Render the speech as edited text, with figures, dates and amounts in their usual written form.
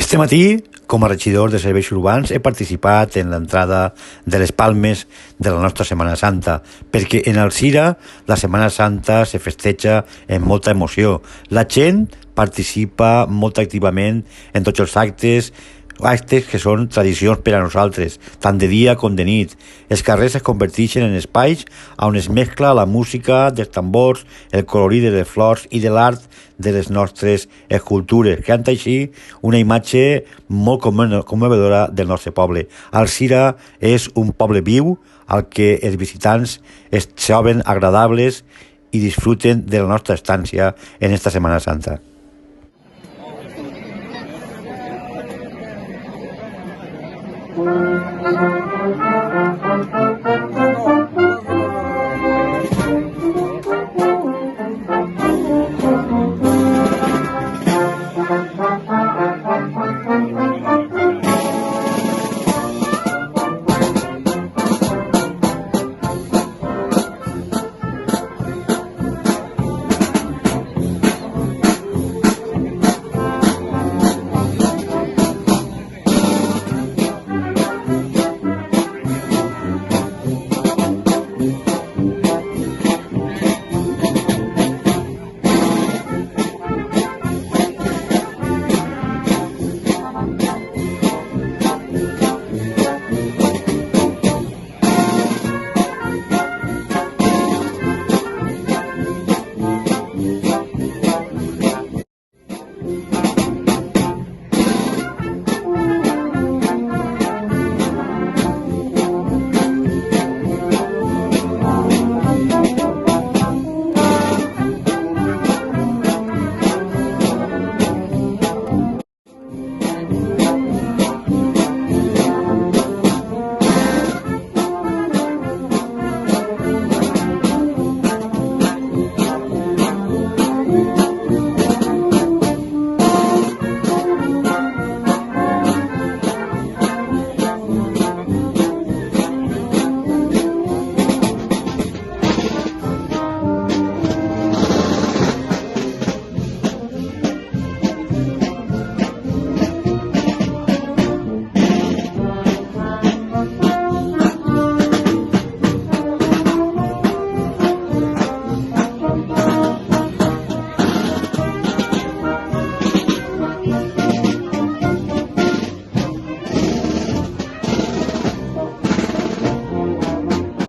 Este matí, com a regidor de serveis urbans, he participat en l'entrada de les palmes de la nostra Setmana Santa, perquè en Alzira la Setmana Santa se festeja amb molta emoció. La gent participa molt activament en tots els actes que són tradicions per a nosaltres, tant de dia com de nit. Els carrers es converteixen en espais on es mescla la música dels tambors, el colorit de les flors i de l'art de les nostres escultures, creant així una imatge molt commovedora del nostre poble. Alzira és un poble viu al que els visitants es troben agradables i disfruten de la nostra estància en esta Setmana Santa.